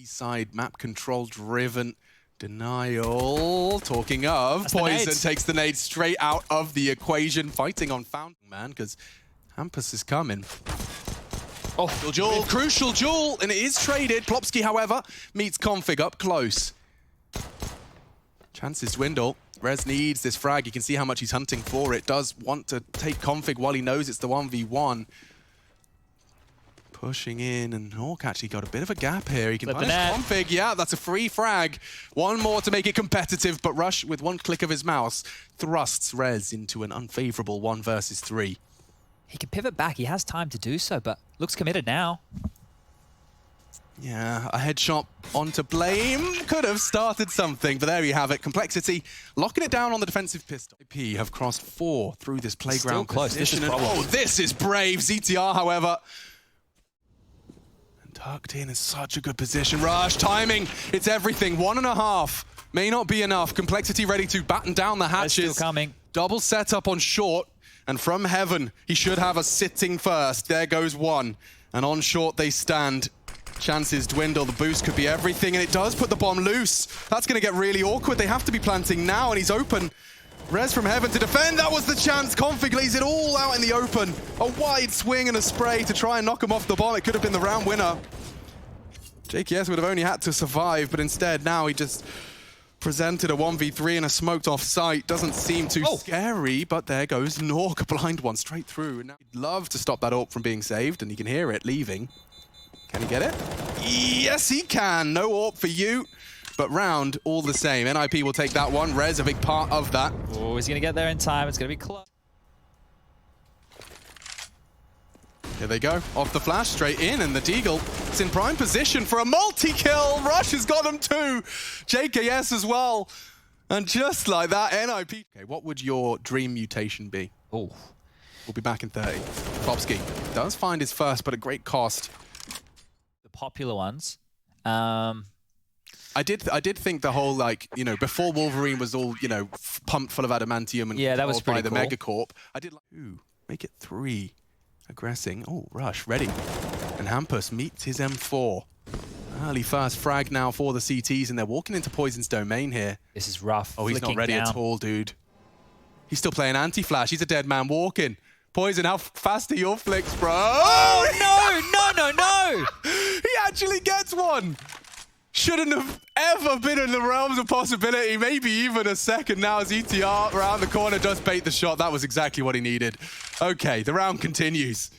Side map control driven denial. Talking of, That's Poison takes the nade straight out of the equation, fighting on Fountain Man because Hampus is coming. Oh, duel, crucial duel, and it is traded. Plopsky, however, meets Config up close. Chances dwindle. Rez needs this frag. You can see how much he's hunting for it. Does want to take Config while he knows it's the 1v1. Pushing in, and Hawk actually got a bit of a gap here. He can punish Config. Yeah, that's a free frag. One more to make it competitive, but Rush, with one click of his mouse, thrusts Rez into an unfavorable 1 versus 3. He can pivot back. He has time to do so, but looks committed now. Yeah, a headshot onto Blame. Could have started something, but there you have it. Complexity locking it down on the defensive pistol. AP have crossed 4 through this playground position. This is brave. ZTR, however, and tucked in such a good position. Rush, timing, it's everything. 1.5 may not be enough. Complexity ready to batten down the hatches. Still coming. Double setup on short, and from heaven, he should have a sitting first. There goes one, and on short they stand. Chances dwindle, the boost could be everything, and it does put the bomb loose. That's going to get really awkward. They have to be planting now, and he's open. Rez from heaven to defend, that was the chance. Config lays it all out in the open. A wide swing and a spray to try and knock him off the bomb. It could have been the round winner. JKS would have only had to survive, but instead now he just presented a 1v3 and a smoked off sight. Doesn't seem too scary, but there goes Nork, a blind one straight through. And now he'd love to stop that AWP from being saved, and you can hear it leaving. Can he get it? Yes, he can. No AWP for you, but round all the same. NIP will take that one. Rez, a big part of that. Oh, he's going to get there in time. It's going to be close. Here they go. Off the flash, straight in, and the Deagle is in prime position for a multi-kill. Rush has got him too. JKS as well. And just like that, NIP. Okay, what would your dream mutation be? Oh, We'll be back in 30. Plopsky does find his first, but at great cost. popular ones. I did think the whole, like, you know, before Wolverine was all, you know, pumped full of adamantium and yeah, that was pretty by the cool. Megacorp. I did like, ooh, make it 3. Aggressing. Oh, Rush, ready. And Hampus meets his M4. Early first frag now for the CTs, and they're walking into Poison's domain here. This is rough. Oh, he's not ready at all, dude. He's still playing anti-flash. He's a dead man walking. Poison, how fast are your flicks, bro? Oh, no! He actually gets one. Shouldn't have ever been in the realms of possibility. Maybe even a second now as ETR around the corner does bait the shot. That was exactly what he needed. Okay, the round continues.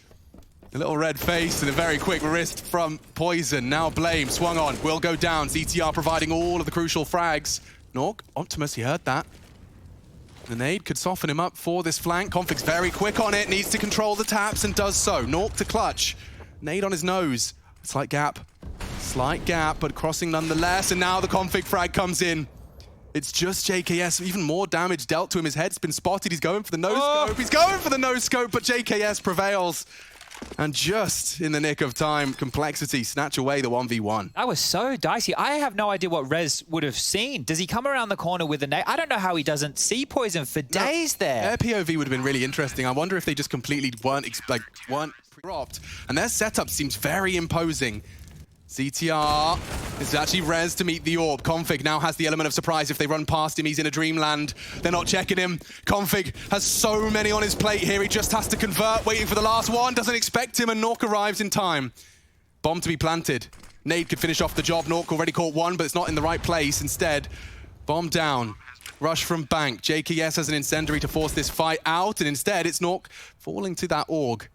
A little red face and a very quick wrist from Poison. Now Blame swung on, will go down. ZTR providing all of the crucial frags. Nork, Optimus, he heard that. The nade could soften him up for this flank. Config's very quick on it, needs to control the taps and does so. Nork to clutch. Nade on his nose. Slight gap, but crossing nonetheless. And now the Config frag comes in. It's just JKS, even more damage dealt to him. His head's been spotted. He's going for the no-scope. He's going for the no-scope, but JKS prevails. And just in the nick of time, Complexity snatch away the 1v1. That was so dicey. I have no idea what Rez would have seen. Does he come around the corner with a nade? I don't know how he doesn't see Poison for days there. Their POV would have been really interesting. I wonder if they just completely weren't dropped. And their setup seems very imposing. CTR is actually Rez to meet the AWP. Config now has the element of surprise. If they run past him, he's in a dreamland. They're not checking him. Config has so many on his plate here. He just has to convert, waiting for the last one. Doesn't expect him, and Nork arrives in time. Bomb to be planted. Nade could finish off the job. Nork already caught one, but it's not in the right place. Instead, bomb down. Rush from Bank. JKS has an incendiary to force this fight out, and instead it's Nork falling to that AUG.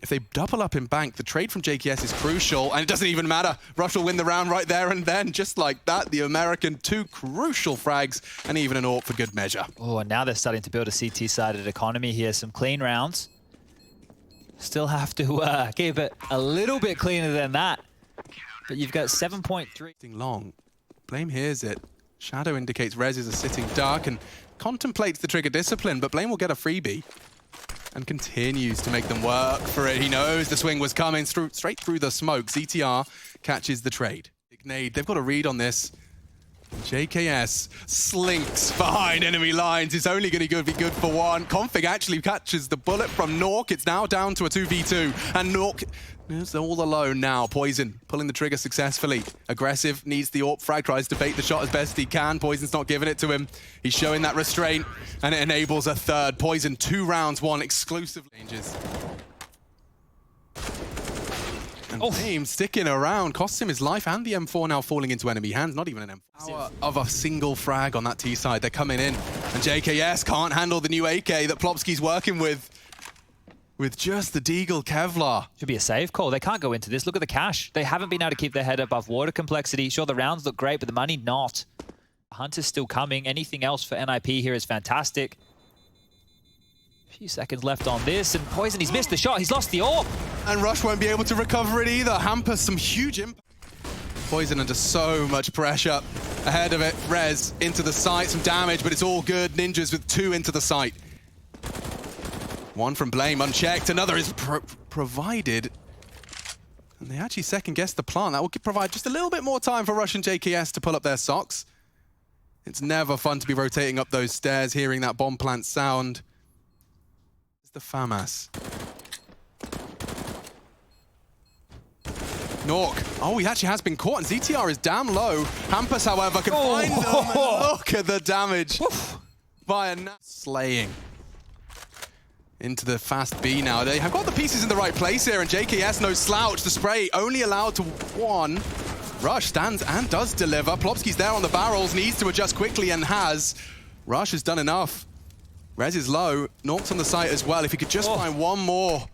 If they double up in Bank, the trade from JKS is crucial, and it doesn't even matter. Rush will win the round right there and then. Just like that, the American, 2 crucial frags, and even an AWP for good measure. Oh, and now they're starting to build a CT-sided economy here. Some clean rounds. Still have to keep it a little bit cleaner than that. But you've got 7.3. Long. Blame hears it. Shadow indicates Rez is a sitting duck and contemplates the trigger discipline, but Blame will get a freebie. And continues to make them work for it. He knows the swing was coming straight through the smoke. ZTR catches the trade. Nade, they've got a read on this. JKS slinks behind enemy lines. It's only going to be good for one. Config actually catches the bullet from Nork. It's now down to a 2v2. And Nork It's all alone now. Poison pulling the trigger successfully. Aggressive, needs the AWP frag, tries to bait the shot as best he can. Poison's not giving it to him. He's showing that restraint, and it enables a third. Poison, 2 rounds, 1 exclusive ranges. And Flame sticking around, costs him his life, and the M4 now falling into enemy hands. Not even an M4. Power of a single frag on that T side. They're coming in, and JKS can't handle the new AK that Plopsky's working with just the Deagle Kevlar. Should be a save call. They can't go into this. Look at the cash. They haven't been able to keep their head above water. Complexity. Sure, the rounds look great, but the money not. Hunter's still coming. Anything else for NIP here is fantastic. A few seconds left on this, and Poison, he's missed the shot. He's lost the AWP. And Rush won't be able to recover it either. Hampers some huge impact. Poison under so much pressure. Ahead of it, Rez into the site, some damage, but it's all good. Ninjas with 2 into the site. 1 from Blame, unchecked. Another is provided. And they actually second-guessed the plant. That will provide just a little bit more time for Rush and JKS to pull up their socks. It's never fun to be rotating up those stairs, hearing that bomb plant sound. It's the FAMAS. Nork. Oh, he actually has been caught, and ZTR is damn low. Hampus, however, can find them. And look at the damage. Via slaying. Into the fast B now. They have got the pieces in the right place here, and JKS no slouch. The spray only allowed to 1. Rush stands and does deliver. Plopsky's there on the barrels, needs to adjust quickly and has. Rush has done enough. Rez is low. Nork's on the site as well. If he could just find one more.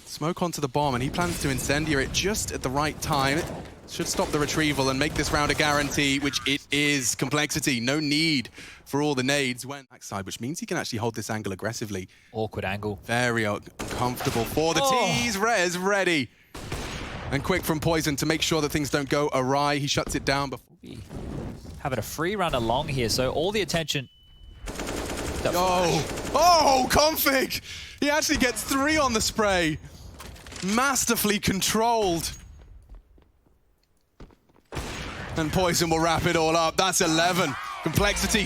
Smoke onto the bomb, and he plans to incendiary it just at the right time. Should stop the retrieval and make this round a guarantee, which it is. Complexity, no need for all the nades. Went backside, which means he can actually hold this angle aggressively. Awkward angle. Very uncomfortable for the tease. Rez ready. And quick from Poison to make sure that things don't go awry. He shuts it down before. Having a free run along here, so all the attention. Oh, Config! He actually gets 3 on the spray. Masterfully controlled. And Poison will wrap it all up. That's 11. Complexity,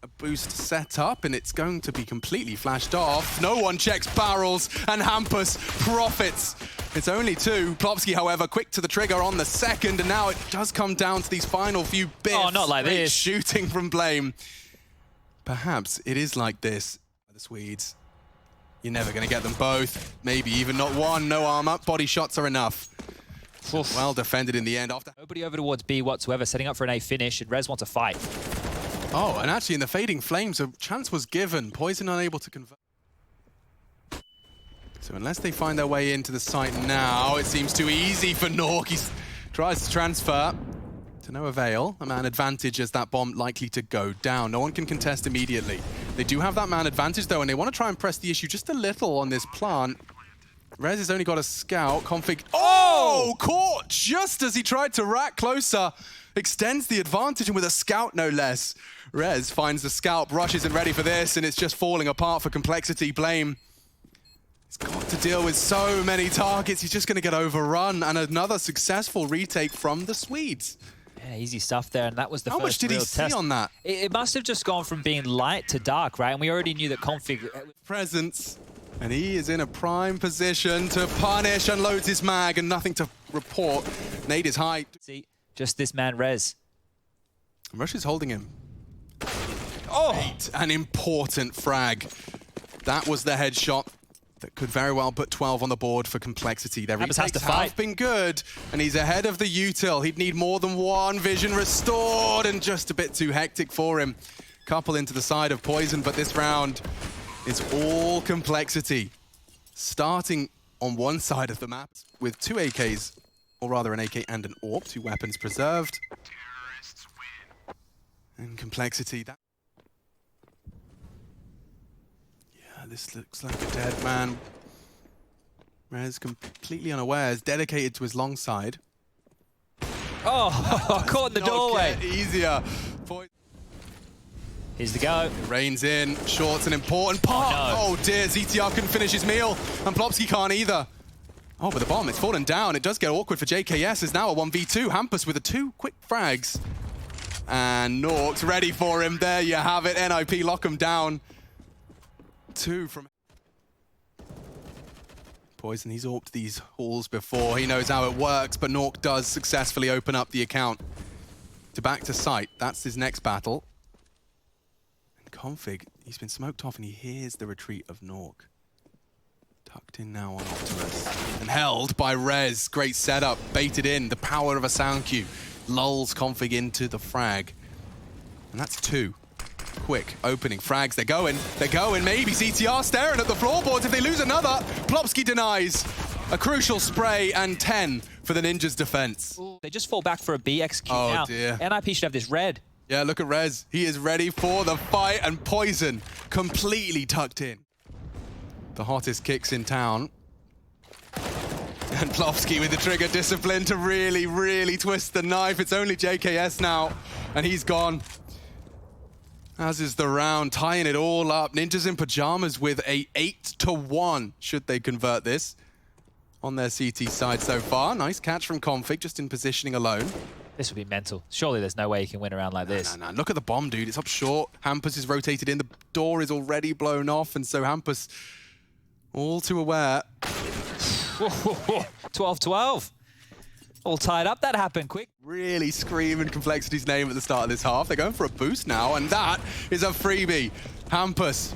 a boost set up, and it's going to be completely flashed off. No one checks barrels, and Hampus profits. It's only 2. Plopsky, however, quick to the trigger on the second, and now it does come down to these final few bits. Oh, not like this. Shooting from Blame. Perhaps it is like this. The Swedes. You're never going to get them both. Maybe even not one. No armor. Body shots are enough. Well defended in the end. After nobody over towards B whatsoever, setting up for an A finish, and Rez wants a fight. Oh, and actually in the fading flames, a chance was given. Poison unable to convert. So unless they find their way into the site now, it seems too easy for Nork. He tries to transfer to no avail. A man advantage as that bomb likely to go down. No one can contest immediately. They do have that man advantage though, and they want to try and press the issue just a little on this plant. Rez has only got a scout. Config. Oh! Caught just as he tried to rack closer. Extends the advantage, and with a scout no less. Rez finds the scalp. Rush isn't ready for this, and it's just falling apart for Complexity. Blame. He's got to deal with so many targets. He's just going to get overrun, and another successful retake from the Swedes. Yeah, easy stuff there, and that was the How first much did he see test. on that? It must have just gone from being light to dark, right? And we already knew that Config... Presence. And he is in a prime position to punish, unloads his mag, and nothing to report. Nade is high. See, just this man, Rez. Rush is holding him. Oh! An important frag. That was the headshot that could very well put 12 on the board for Complexity. Their retakes have been good, and he's ahead of the util. He'd need more than one. Vision restored, and just a bit too hectic for him. Couple into the side of Poison, but this round is all Complexity. Starting on one side of the map with 2 AKs, or rather an AK and an AWP, 2 weapons preserved. And Complexity, that... Yeah, this looks like a dead man. Rez completely unawares, dedicated to his long side. Oh, caught in the doorway. Easier. Here's the go. It rains in. Short's an important part. Oh dear, ZTR couldn't finish his meal, and Plopsky can't either. Oh, but the bomb, it's fallen down. It does get awkward for JKS. It's now a 1v2. Hampus with the 2 quick frags. And Nork's ready for him. There you have it. NIP lock him down. 2 from... Poison, he's AWP'd these halls before. He knows how it works, but Nork does successfully open up the account. To back to site, that's his next battle. And Config, he's been smoked off and he hears the retreat of Nork. Tucked in now on Optimus. And held by Rez. Great setup, baited in. The power of a sound cue lulls Config into the frag. And that's 2. Quick opening frags. They're going. Maybe CTR staring at the floorboards. If they lose another, Plopsky denies. A crucial spray and 10 for the Ninja's defense. They just fall back for a B execute Oh, now. dear. NIP should have this red. Yeah, look at Rez. He is ready for the fight, and Poison completely tucked in. The hottest kicks in town. And Plopsky with the trigger discipline to really, really twist the knife. It's only JKS now, and he's gone. As is the round, tying it all up. Ninjas in pajamas with a 8-1, should they convert this, on their CT side so far. Nice catch from Config, just in positioning alone. This would be mental. Surely there's no way you can win around like this. No. Look at the bomb, dude. It's up short. Hampus is rotated in. The door is already blown off, and so Hampus, all too aware. 12-12. All tied up. That happened quick. Really screaming Complexity's name at the start of this half. They're going for a boost now, and that is a freebie. Hampus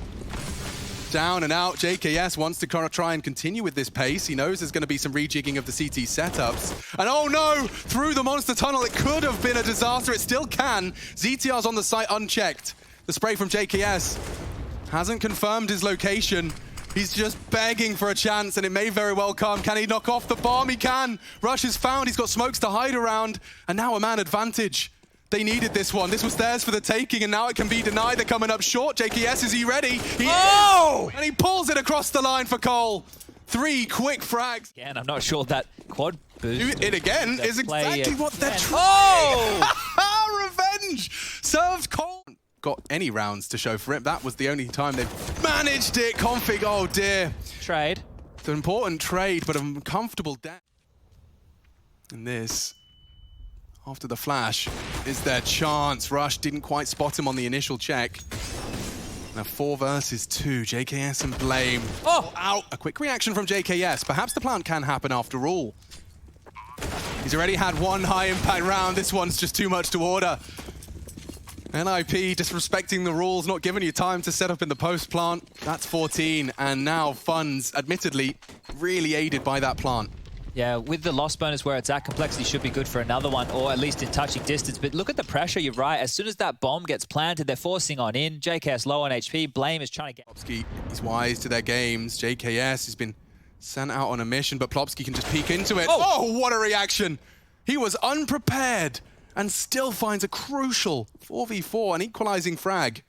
down and out. JKS wants to try and continue with this pace. He knows there's going to be some rejigging of the CT setups. And oh no! Through the monster tunnel, it could have been a disaster. It still can. ZTR's on the site unchecked. The spray from JKS hasn't confirmed his location. He's just begging for a chance, and it may very well come. Can he knock off the bomb? He can. Rush is found. He's got smokes to hide around, and now a man advantage. They needed this one. This was theirs for the taking, and now it can be denied. They're coming up short. JKS, is he ready? He is! And he pulls it across the line for Cole. 3 quick frags. Again, I'm not sure that quad boost. It again is exactly what they're trying. Oh! Revenge! Served Cole. Got any rounds to show for it. That was the only time they've managed it. Config, oh dear. Trade. It's an important trade, but a comfortable death. And this, after the flash, is their chance. Rush didn't quite spot him on the initial check. Now 4 versus 2, JKS and Blame. Oh! Out! A quick reaction from JKS. Perhaps the plant can happen after all. He's already had 1 high impact round. This one's just too much to order. NIP disrespecting the rules, not giving you time to set up in the post plant. That's 14, and now Funds, admittedly, really aided by that plant. Yeah, with the loss bonus where it's at, Complexity should be good for another one, or at least in touching distance. But look at the pressure, you're right. As soon as that bomb gets planted, they're forcing on in. JKS low on HP, Blame is trying to get... Plopsky is wise to their games. JKS has been sent out on a mission, but Plopsky can just peek into it. Oh, what a reaction! He was unprepared and still finds a crucial 4v4, an equalizing frag.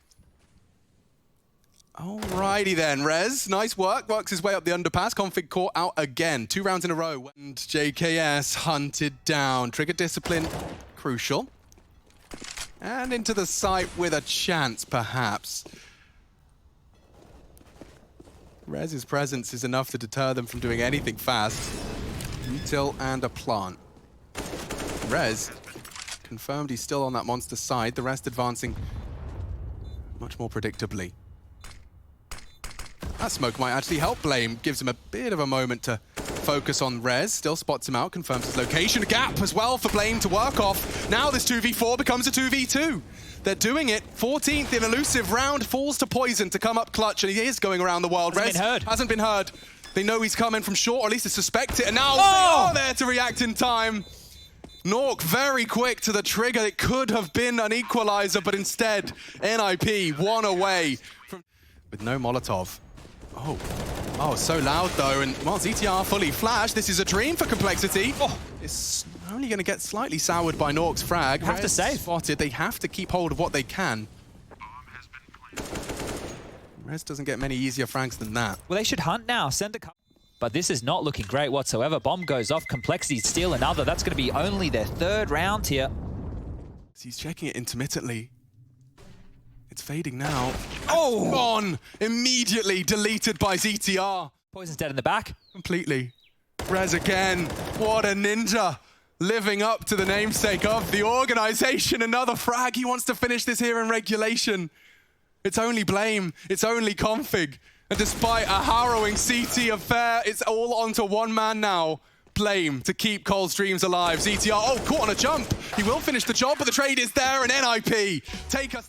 Alrighty then, Rez. Nice work. Works his way up the underpass. Config caught out again. 2 rounds in a row. And JKS hunted down. Trigger discipline, crucial. And into the site with a chance, perhaps. Rez's presence is enough to deter them from doing anything fast. Util and a plant. Rez confirmed he's still on that monster side. The rest advancing much more predictably. That smoke might actually help Blame. Gives him a bit of a moment to focus on Rez. Still spots him out, confirms his location. A gap as well for Blame to work off. Now this 2v4 becomes a 2v2. They're doing it. 14th in elusive round falls to Poison to come up clutch, and he is going around the world. Hasn't been heard. Hasn't been heard. They know he's coming from short, or at least they suspect it, and now they are there to react in time. Nork very quick to the trigger. It could have been an equalizer, but instead, NIP 1 away with no Molotov. Oh, so loud though, and well, ZTR fully flashed. This is a dream for Complexity. It's only going to get slightly soured by Nork's frag. Have to save. Spotted. They have to keep hold of what they can. Rez doesn't get many easier frags than that. Well, they should hunt now. Send a couple. But this is not looking great whatsoever. Bomb goes off. Complexity steal another. That's going to be only their 3rd round here. He's checking it intermittently. It's fading now. Oh! Gone! Immediately deleted by ZTR. Poison's dead in the back. Completely. Rez again. What a ninja. Living up to the namesake of the organization. Another frag. He wants to finish this here in regulation. It's only Blame. It's only Config. And despite a harrowing CT affair, it's all onto one man now. Blame to keep Cole's dreams alive. ZTR, oh, caught on a jump. He will finish the job, but the trade is there, and NIP take us...